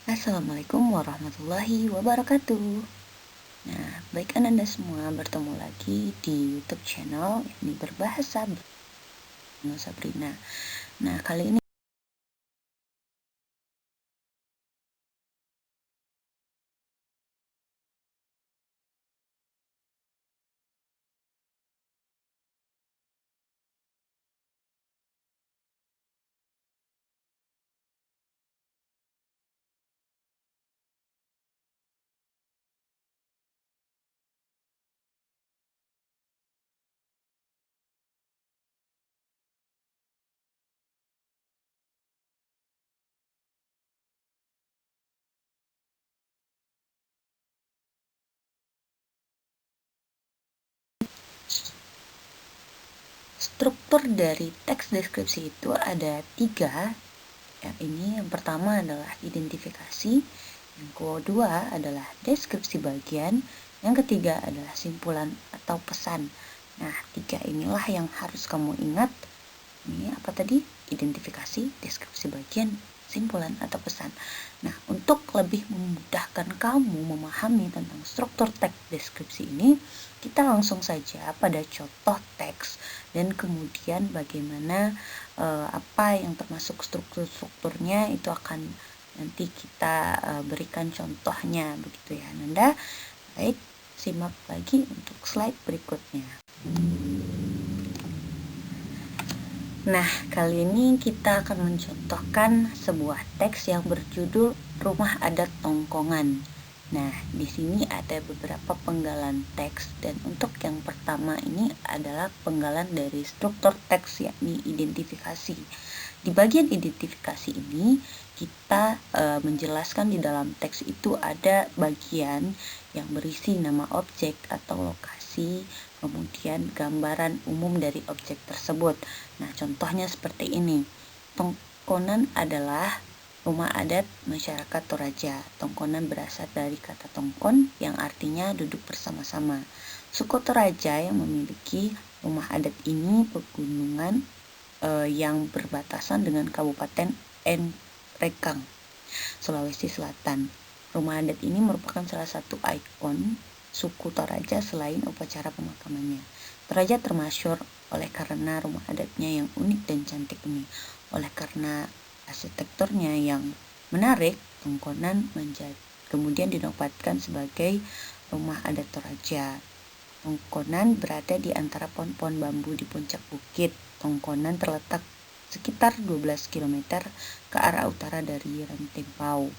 Assalamualaikum warahmatullahi wabarakatuh. Nah, baik Anda semua, bertemu lagi di YouTube channel ini berbahasa bersama Sabrina. Nah, kali ini struktur dari teks deskripsi itu ada 3. Yang pertama adalah identifikasi, yang kedua adalah deskripsi bagian, yang ketiga adalah simpulan atau pesan. Nah, 3 inilah yang harus kamu ingat. Ini apa tadi? Identifikasi, deskripsi bagian, simpulan atau pesan. Nah, untuk lebih memudahkan kamu memahami tentang struktur teks deskripsi ini, kita langsung saja pada contoh teks dan kemudian bagaimana apa yang termasuk strukturnya itu akan nanti kita berikan contohnya, begitu ya Nanda. Baik, simak lagi untuk slide berikutnya. Nah, kali ini kita akan mencontohkan sebuah teks yang berjudul Rumah Adat Tongkongan. Nah, di sini ada beberapa penggalan teks, dan untuk yang pertama ini adalah penggalan dari struktur teks, yakni identifikasi. Di bagian identifikasi ini, kita menjelaskan di dalam teks itu ada bagian yang berisi nama objek atau lokasi, kemudian gambaran umum dari objek tersebut. Nah, contohnya seperti ini. Tongkonan adalah rumah adat masyarakat Toraja. Tongkonan berasal dari kata tongkon yang artinya duduk bersama-sama. Suku Toraja yang memiliki rumah adat ini pegunungan yang berbatasan dengan Kabupaten Nrekang, Sulawesi Selatan. Rumah adat ini merupakan salah satu ikon suku Toraja selain upacara pemakamannya. Toraja termasyhur oleh karena rumah adatnya yang unik dan cantik ini. Oleh karena arsitekturnya yang menarik, Tongkonan kemudian dinobatkan sebagai rumah adat Toraja. Tongkonan berada di antara pohon-pohon bambu di puncak bukit. Tongkonan terletak sekitar 12 km ke arah utara dari Rantempau.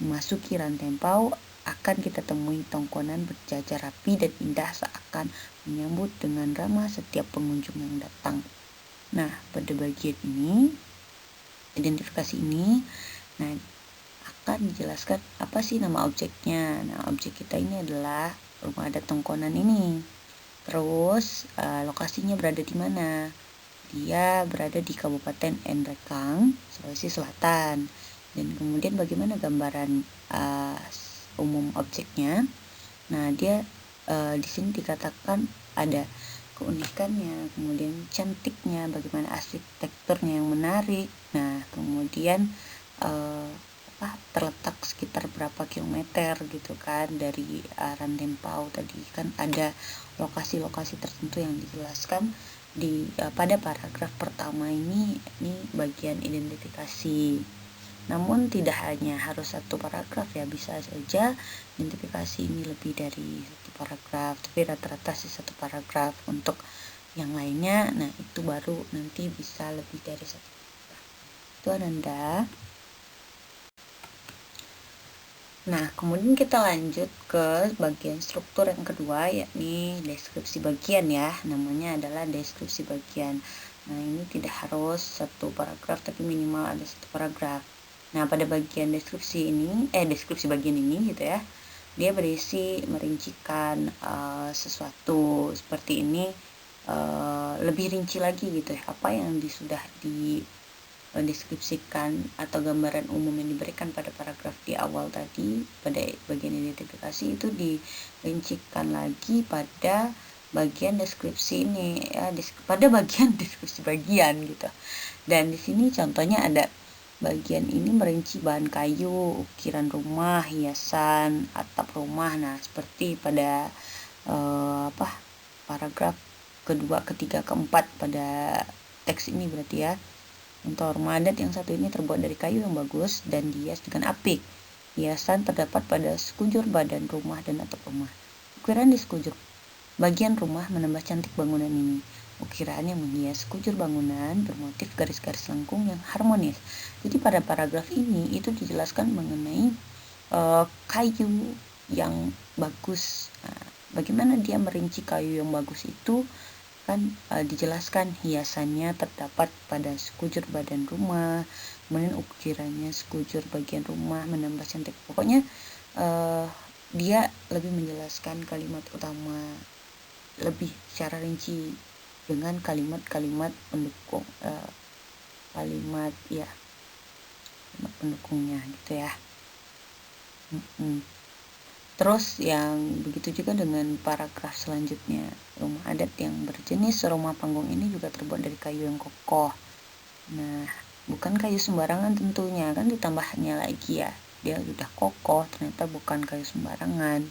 Memasuki Rantempau akan kita temui Tongkonan berjajar rapi dan indah seakan menyambut dengan ramah setiap pengunjung yang datang. Nah, pada bagian ini, identifikasi ini, nah akan dijelaskan apa sih nama objeknya. Nah, objek kita ini adalah rumah adat Tongkonan ini. Terus lokasinya berada di mana? Dia berada di Kabupaten Nrekang, Sulawesi Selatan. Dan kemudian bagaimana gambaran umum objeknya? Nah, dia di sini dikatakan ada keunikannya, kemudian cantiknya, bagaimana arsitekturnya yang menarik. Nah, kemudian terletak sekitar berapa kilometer gitu kan dari Rantempau. Tadi kan ada lokasi-lokasi tertentu yang dijelaskan di pada paragraf pertama ini bagian identifikasi. Namun tidak hanya harus satu paragraf ya, bisa saja identifikasi ini lebih dari satu paragraf, tapi rata-rata sih satu paragraf. Untuk yang lainnya, nah itu baru nanti bisa lebih dari satu paragraf. Itu Ananda. Nah, kemudian kita lanjut ke bagian struktur yang kedua, yakni deskripsi bagian ya. Namanya adalah deskripsi bagian. Nah, ini tidak harus satu paragraf, tapi minimal ada satu paragraf. Nah, pada bagian deskripsi bagian ini gitu ya, dia berisi merincikan sesuatu seperti ini, lebih rinci lagi gitu ya, apa yang sudah dideskripsikan atau gambaran umum yang diberikan pada paragraf di awal tadi pada bagian identifikasi itu dirincikan lagi pada bagian deskripsi ini ya, pada bagian deskripsi bagian gitu. Dan di sini contohnya ada bagian ini merinci bahan kayu, ukiran rumah, hiasan, atap rumah. Nah, seperti pada paragraf kedua, ketiga, keempat pada teks ini berarti ya. Untuk rumah adat yang satu ini terbuat dari kayu yang bagus dan dihias dengan apik. Hiasan terdapat pada sekujur badan rumah dan atap rumah. Ukiran di sekujur bagian rumah menambah cantik bangunan ini. Ukiran yang menghias sekujur bangunan bermotif garis-garis lengkung yang harmonis. Jadi pada paragraf ini itu dijelaskan mengenai kayu yang bagus. Nah, bagaimana dia merinci kayu yang bagus itu kan dijelaskan hiasannya terdapat pada sekujur badan rumah, kemudian ukirannya sekujur bagian rumah menambah cantik. Pokoknya dia lebih menjelaskan kalimat utama lebih secara rinci dengan kalimat-kalimat pendukung, kalimat pendukungnya gitu ya. Terus yang begitu juga dengan paragraf selanjutnya. Rumah adat yang berjenis rumah panggung ini juga terbuat dari kayu yang kokoh. Nah, bukan kayu sembarangan tentunya, kan ditambahnya lagi ya. Dia sudah kokoh, ternyata bukan kayu sembarangan.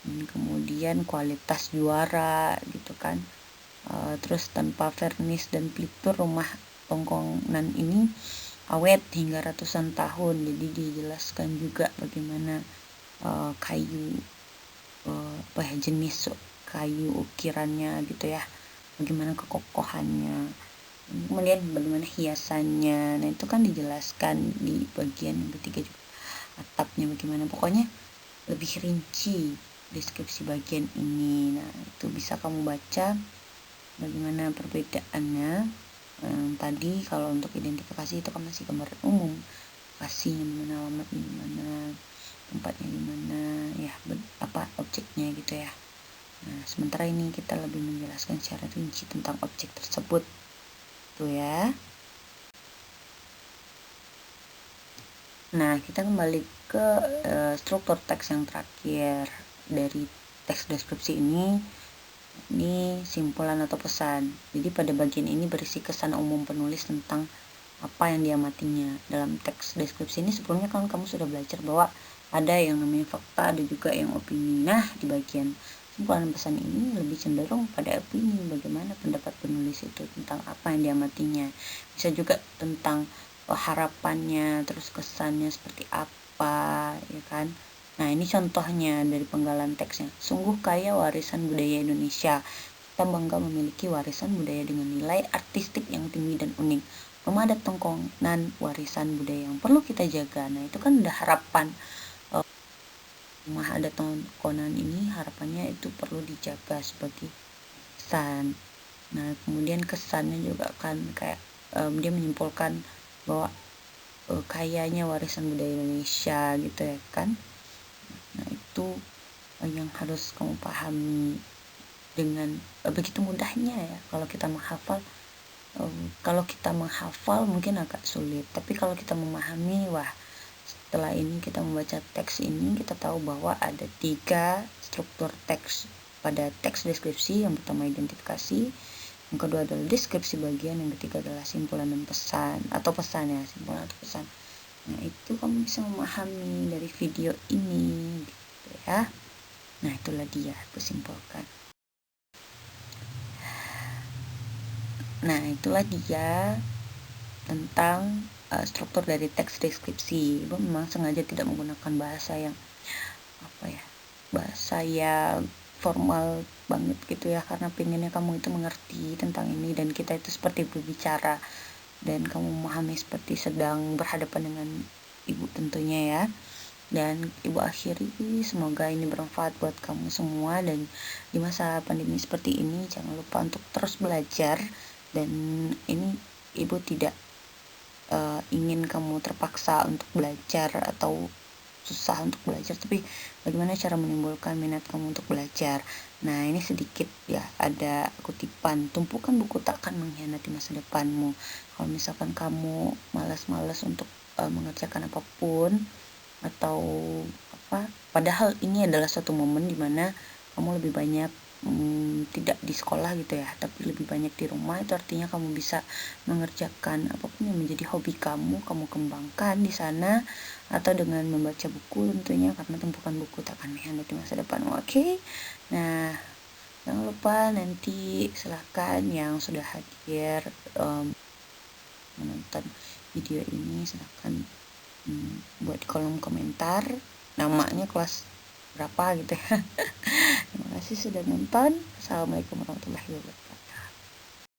Kemudian kualitas juara gitu kan. Terus tanpa vernis dan pelipur, rumah tongkongan ini awet hingga ratusan tahun. Jadi dijelaskan juga bagaimana kayu jenis kayu ukirannya gitu ya, bagaimana kekokohannya, kemudian bagaimana hiasannya. Nah, itu kan dijelaskan di bagian yang ketiga juga, atapnya bagaimana, pokoknya lebih rinci deskripsi bagian ini. Nah, itu bisa kamu baca bagaimana perbedaannya. Tadi kalau untuk identifikasi itu kan masih gambaran umum, lokasinya mana, alamatnya di mana, tempatnya di mana ya, objeknya gitu ya. Nah, sementara ini kita lebih menjelaskan secara rinci tentang objek tersebut tuh ya. Nah, kita kembali ke struktur teks yang terakhir dari teks deskripsi ini simpulan atau pesan. Jadi pada bagian ini berisi kesan umum penulis tentang apa yang diamatinya. Dalam teks deskripsi ini sebelumnya kan kamu sudah belajar bahwa ada yang namanya fakta, ada juga yang opini. Nah, di bagian simpulan pesan ini lebih cenderung pada opini, bagaimana pendapat penulis itu tentang apa yang diamatinya. Bisa juga tentang harapannya, terus kesannya seperti apa, ya kan. Nah, ini contohnya dari penggalan teksnya. Sungguh kaya warisan budaya Indonesia. Kita bangga memiliki warisan budaya dengan nilai artistik yang tinggi dan unik. Rumah adat tongkongan warisan budaya yang perlu kita jaga. Nah, itu kan udah harapan. Rumah adat tongkonan ini harapannya itu perlu dijaga sebagai kesan. Nah, kemudian kesannya juga kan kayak dia menyimpulkan bahwa kayanya warisan budaya Indonesia gitu ya kan. Nah, itu yang harus kamu pahami dengan begitu mudahnya ya. Kalau kita menghafal mungkin agak sulit, tapi kalau kita memahami, wah, setelah ini kita membaca teks ini kita tahu bahwa ada 3 struktur teks pada teks deskripsi. Yang pertama identifikasi, yang kedua adalah deskripsi bagian, yang ketiga adalah simpulan dan pesan atau pesan ya, simpulan atau pesan. Nah, itu kamu bisa memahami dari video ini gitu ya. Nah, itulah dia, aku simpulkan. Nah, itulah dia tentang struktur dari teks deskripsi. Ibu memang sengaja tidak menggunakan bahasa yang bahasa yang formal banget gitu ya, karena pengennya kamu itu mengerti tentang ini dan kita itu seperti berbicara dan kamu memahami seperti sedang berhadapan dengan ibu tentunya ya. Dan ibu akhiri, semoga ini bermanfaat buat kamu semua, dan di masa pandemi seperti ini jangan lupa untuk terus belajar. Dan ini ibu tidak ingin kamu terpaksa untuk belajar atau susah untuk belajar, tapi bagaimana cara menimbulkan minat kamu untuk belajar. Nah, ini sedikit ya, ada kutipan, tumpukan buku takkan mengkhianati masa depanmu. Kalau misalkan kamu malas-malas untuk mengerjakan apapun atau padahal ini adalah suatu momen dimana kamu lebih banyak tidak di sekolah gitu ya, tapi lebih banyak di rumah. Itu artinya kamu bisa mengerjakan apapun yang menjadi hobi kamu kembangkan di sana, atau dengan membaca buku tentunya, karena tumpukan buku tak akan mengkhianati masa depan. Oke. Nah, jangan lupa nanti silahkan yang sudah hadir menonton video ini, silahkan buat di kolom komentar namanya, kelas berapa gitu ya. Terima kasih sudah nonton. Assalamualaikum warahmatullahi wabarakatuh.